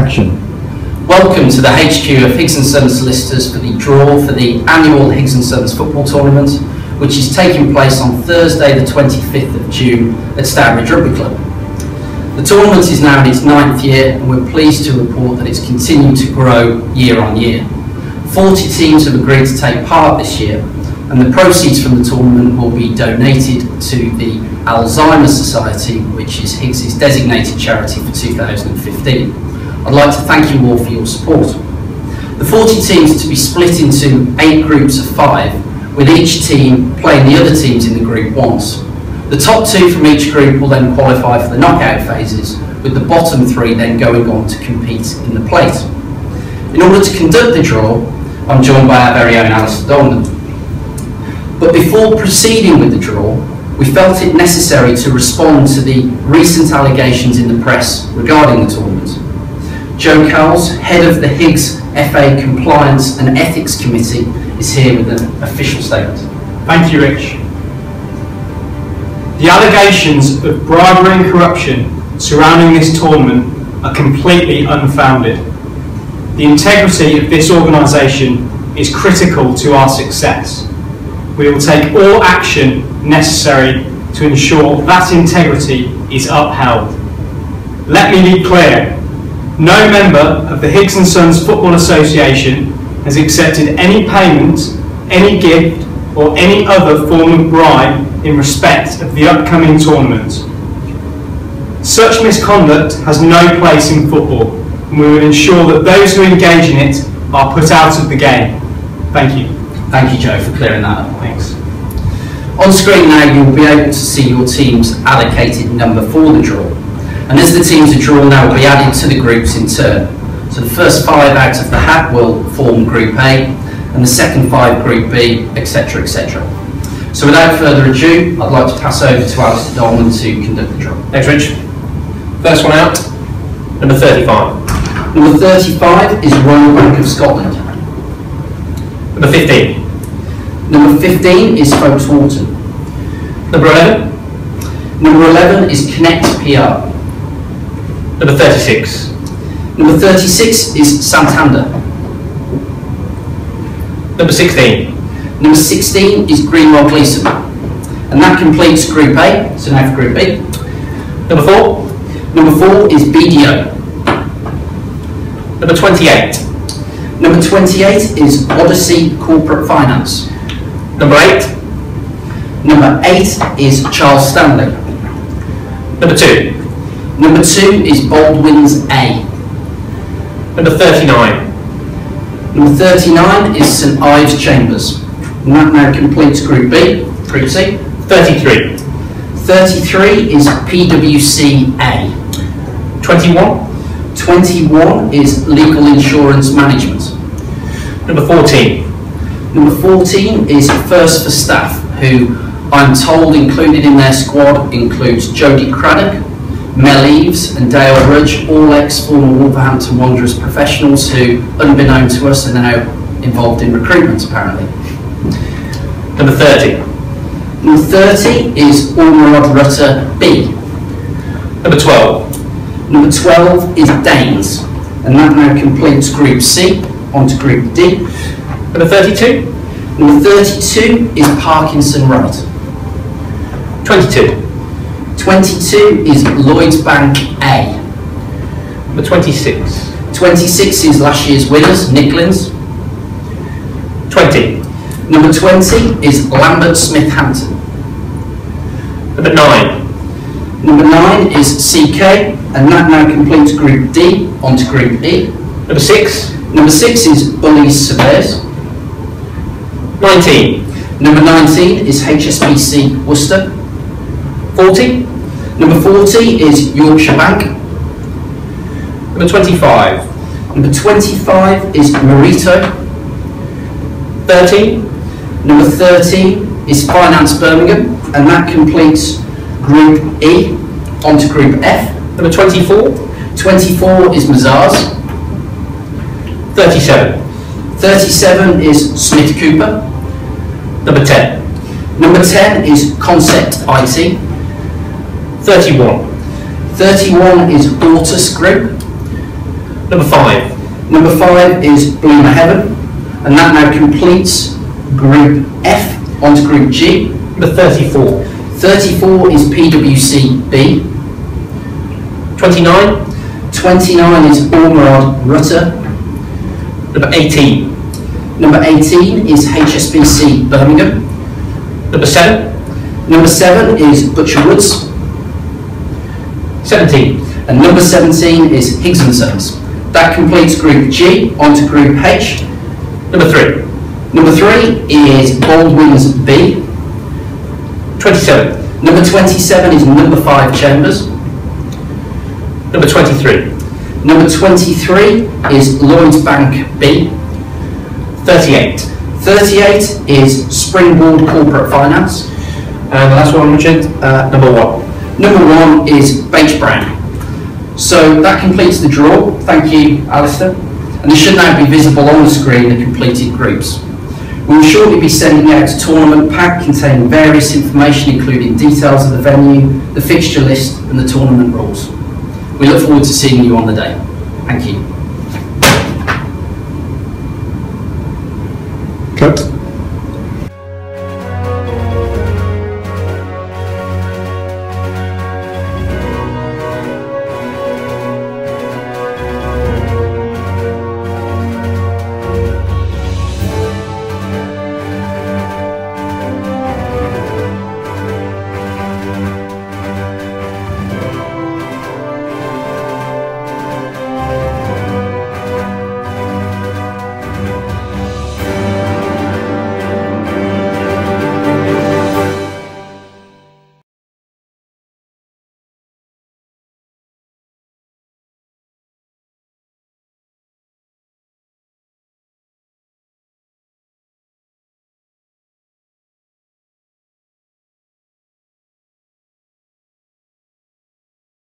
action. Welcome to the HQ of Higgs & Sons Solicitors for the draw for the annual Higgs & Sons football tournament, which is taking place on Thursday the 25th of June at Stourbridge Rugby Club. The tournament is now in its 9th year and we're pleased to report that it's continued to grow year on year. 40 teams have agreed to take part this year, and the proceeds from the tournament will be donated to the Alzheimer's Society, which is Higgs' designated charity for 2015. I'd like to thank you all for your support. The 40 teams are to be split into 8 groups of 5, with each team playing the other teams in the group once. The top 2 from each group will then qualify for the knockout phases, with the bottom 3 then going on to compete in the plate. In order to conduct the draw, I'm joined by our very own Alistair Dolman. But before proceeding with the draw, we felt it necessary to respond to the recent allegations in the press regarding the tournament. Joe Cowles, head of the Higgs FA Compliance and Ethics Committee, is here with an official statement. Thank you, Rich. The allegations of bribery and corruption surrounding this tournament are completely unfounded. The integrity of this organisation is critical to our success. We will take all action necessary to ensure that integrity is upheld. Let me be clear, no member of the Higgs & Sons Football Association has accepted any payment, any gift or any other form of bribe in respect of the upcoming tournament. Such misconduct has no place in football, and we will ensure that those who engage in it are put out of the game. Thank you. Thank you, Joe, for clearing that up. Thanks. On screen now, you'll be able to see your team's allocated number for the draw. And as the teams are drawn, they will be added to the groups in turn. So the first 5 out of the hat will form Group A, and the second 5 Group B, etc., etc. So without further ado, I'd like to pass over to Alistair Dolman to conduct the draw. Thanks, Rich. First one out, number 35. Number 35 is Royal Bank of Scotland. Number 15. Number 15 is Folks Wharton. Number 11. Number 11 is Connect PR. Number 36. Number 36 is Santander. Number 16. Number 16 is Greenwell Gleeson. And that completes Group A, so now for Group B. Number 4. Number 4 is BDO. Number 28. Number 28 is Odyssey Corporate Finance. Number 8. Number 8 is Charles Stanley. Number 2. Number 2 is Baldwin's A. Number 39. Number 39 is St Ives Chambers. And that now completes Group B. Group C. 33. 33 is PwC A. 21. 21 is Legal Insurance Management. Number 14. Number 14 is First for Staff, who I'm told included in their squad includes Jodie Craddock, Mel Eves and Dale Rudge, all ex-former Wolverhampton Wanderers professionals who, unbeknown to us, are now involved in recruitment apparently. Number 30. Number 30 is Ormerod Rutter B. Number 12. Number 12 is Danes, and that now completes Group C, onto Group D. Number 32. Number 32 is Parkinson Wright. 22. 22 is Lloyds Bank A. Number 26. 26 is last year's winners, Nicklins. 20. Number 20 is Lambert Smith Hampton. Number 9. Number 9 is CK, and that now completes Group D, onto Group E. Number 6. Number 6 is Bullies Surveyors. 19. Number 19 is HSBC Worcester. 40. Number 40 is Yorkshire Bank. Number 25. Number 25 is Marito. 13. Number 13 is Finance Birmingham, and that completes Group E, onto Group F. Number 24. 24 is Mazars. 37. 37 is Smith Cooper. Number 10. Number 10 is Concept IT. 31. 31 is Ortus Group. Number 5. Number 5 is Bloomer Heaven, and that now completes Group F onto Group G. Number 34. 34 is PwC B. 29. 29 is Ormerod Rutter. Number 18. Number 18 is HSBC Birmingham. Number 7. Number 7 is Butcher Woods. 17. And number 17 is Higgs and Sons. That completes Group G onto Group H. Number 3. Number 3 is Baldwin's B. 27. Number 27 is number 5 Chambers. Number 23. Number 23 is Lloyds Bank B. 38. 38 is Springboard Corporate Finance. And the last one, Richard, number 1. Number 1 is Bache Brown. So that completes the draw. Thank you, Alistair. And this should now be visible on the screen, the completed groups. We will shortly be sending out a tournament pack containing various information, including details of the venue, the fixture list, and the tournament rules. We look forward to seeing you on the day. Thank you. Cut.